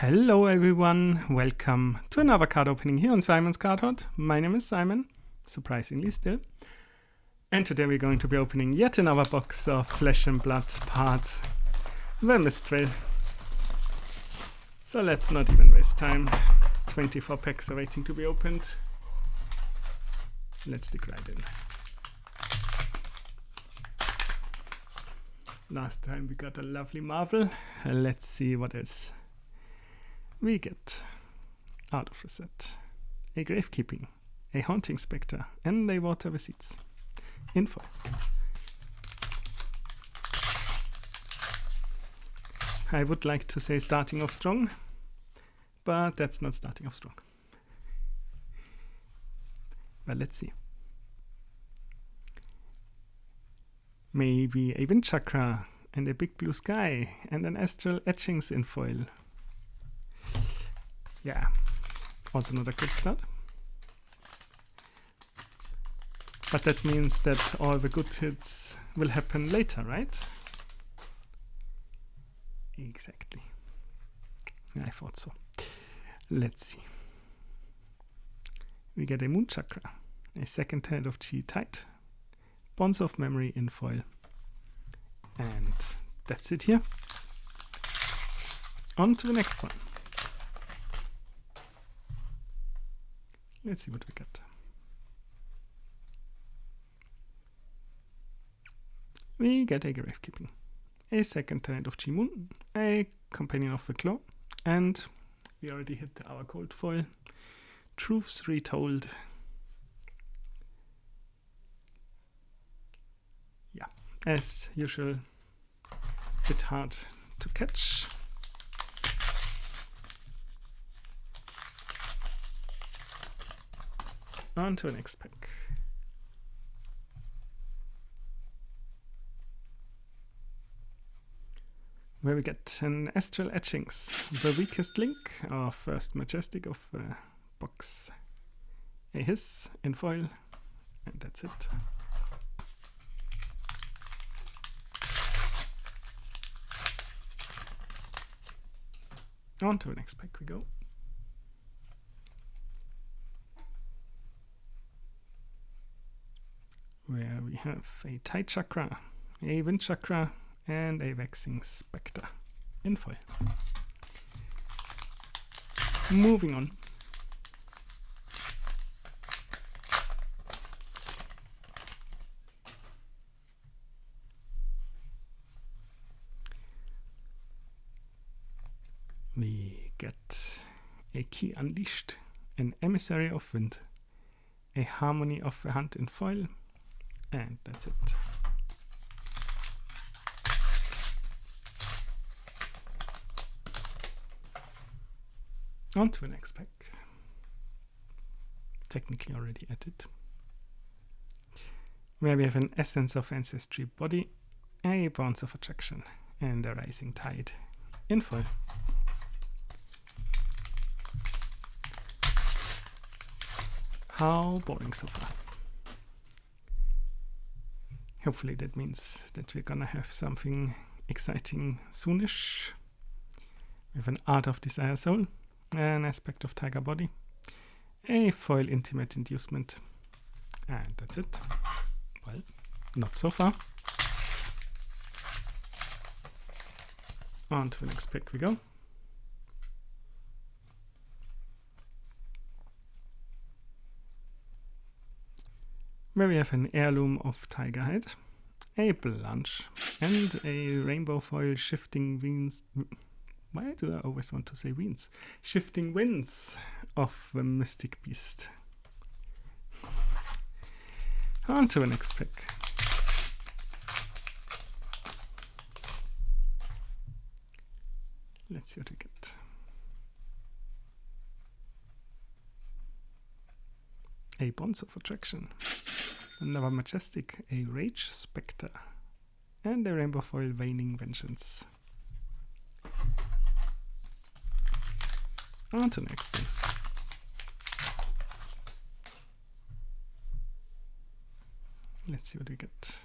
Hello everyone, welcome to another card opening here on Simon's Card Hut. My name is Simon, surprisingly still. And today we're going to be opening yet another box of Flesh and Blood part the Mistveil. So let's not even waste time. 24 packs are waiting to be opened. Let's dig right in. Last time we got a lovely Marvel. Let's see what else we get out of the set. A Gravekeeping, a Haunting Spectre, and a Water Receipts. Info. I would like to say starting off strong, but that's not starting off strong. Well, let's see. Maybe a Wind Chakra and a Big Blue Sky and an Astral Etchings in foil. Yeah, also not a good start. But that means that all the good hits will happen later, right? Exactly. I thought so. Let's see. We get a Moon Chakra, a second Tenet of Chi Tide, Bonds of Memory in foil. And that's it here. On to the next one. Let's see what we get. We get a Gravekeeping, a second Tenet of Chi Moon, a Companion of the Claw, and we already hit our cold foil. Truths Retold. Yeah, as usual, a bit hard to catch. On to the next pack. Where we get an Astral Etchings, the weakest link, our first Majestic of the box. A Hiss in foil, and that's it. On to the next pack we go. Where we have a Tide Chakra, a Wind Chakra, and a Waxing Spectre in foil. Moving on. We get a Key Unleashed, an Emissary of Wind, a Harmony of the Hunt in foil, and that's it. On to the next pack. Technically already at it. Where we have an Essence of Ancestry Body, a Bonds of Attraction, and a Rising Tide in foil. How boring so far. Hopefully that means that we're gonna have something exciting soonish. We have an Art of Desire Soul, an Aspect of Tiger Body, a foil Intimate Inducement, and that's it. Well, not so far. On to the next pack we go. Where we have an Heirloom of Tiger Hide, a Blanche, and a Rainbow Foil Shifting Winds. Why do I always want to say winds? Shifting Winds of the Mystic Beast. On to the next pack. Let's see what we get. A Bonds of Attraction, another Majestic, a Rage Spectre, and a Rainbow Foil Waning Vengeance. On to the next one. Let's see what we get.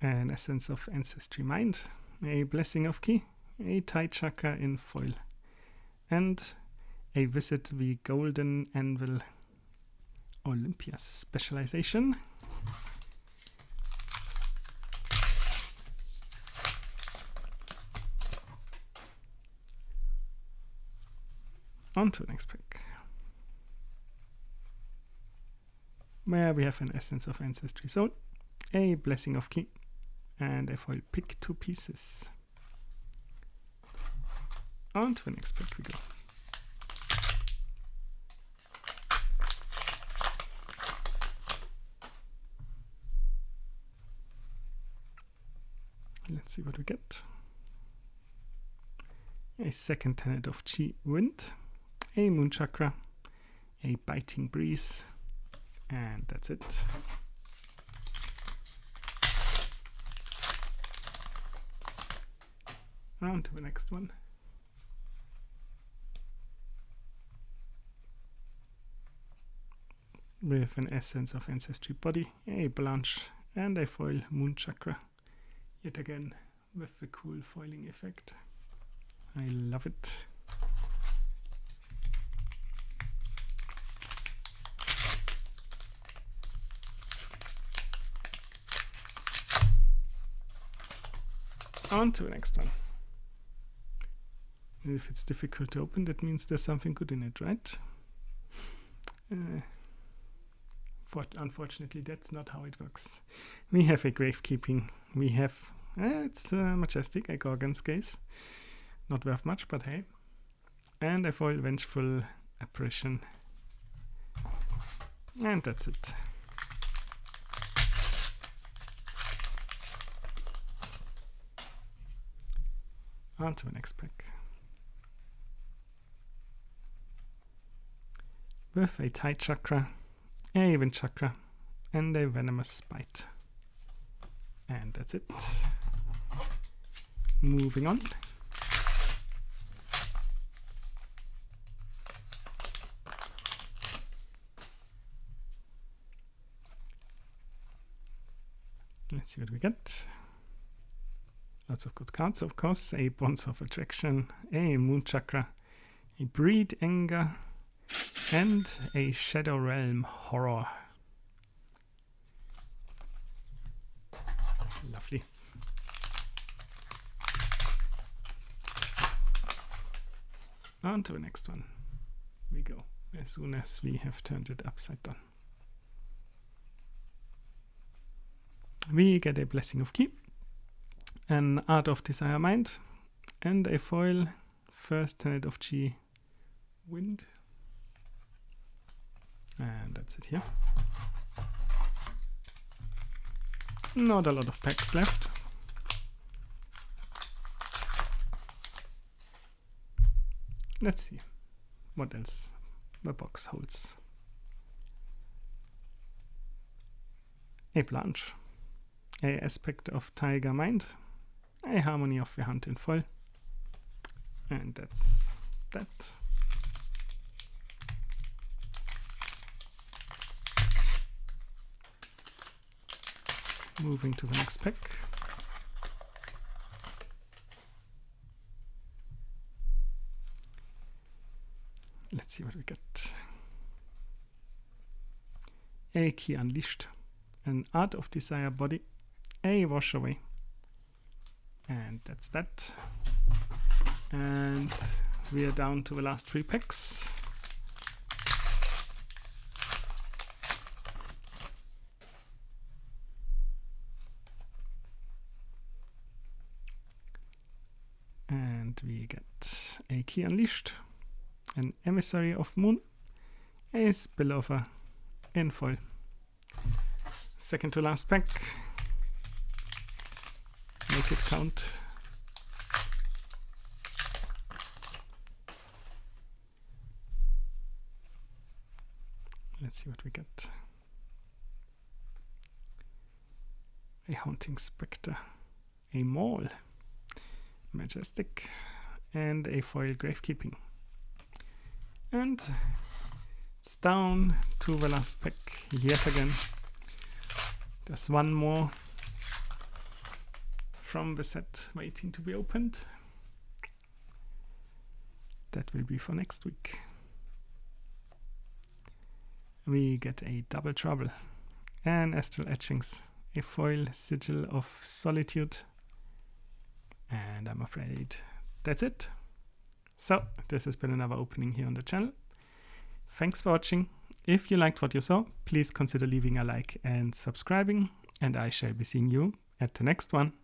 An Essence of Ancestry Mind, a Blessing of Ki, a Thai Chakra in foil, and a Visit the Golden Anvil Olympia specialization. On to the next pack, where we have an Essence of Ancestry Soul, a Blessing of Ki, and a foil Pick 2 Pieces. On to the next pack we go. Let's see what we get. A second tenet of Chi, Wind, a Moon Chakra, a Biting Breeze, and that's it. On to the next one. With an Essence of Ancestry Body, a Blanche, and a foil Moon Chakra. Yet again with the cool foiling effect. I love it. On to the next one. If it's difficult to open, that means there's something good in it, right? Unfortunately, that's not how it works. We have a Gravekeeping. We have, it's majestic, a Gorgon's Gaze. Not worth much, but hey. And a foil Vengeful Apparition. And that's it. On to the next pack. With a Thai Chakra, a Wind Chakra, and a Venomous Bite. And that's it. Moving on. Let's see what we get. Lots of good cards, of course. A Bonds of Attraction, a Moon Chakra, a Breed Anger, and a Shadow Realm Horror. Lovely. On to the next one we go, as soon as we have turned it upside down. We get a Blessing of Ki, an Art of Desire Mind, and a foil first tenet of Chi, Wind. And that's it here. Not a lot of packs left. Let's see what else the box holds. A Blanche, a Aspect of Tiger Mind, a Harmony of the Hunt in foil, and that's that. Moving to the next pack. Let's see what we get. A Ki Unleashed, an Art of Desire Body, a Wash Away, and that's that. And we are down to the last 3 packs. And we get a Ki Unleashed, an Emissary of Moon, a Spillover in foil. Second to last pack. Make it count. Let's see what we get. A Haunting Spectre, a Maul, Majestic, and a foil Gravekeeping. And it's down to the last pack yet again. There's one more from the set waiting to be opened. That will be for next week. We get a double trouble, and astral etchings, a foil sigil of solitude, and I'm afraid that's it. So this has been another opening here on the channel. Thanks for watching. If you liked what you saw, please consider leaving a like and subscribing, and I shall be seeing you at the next one.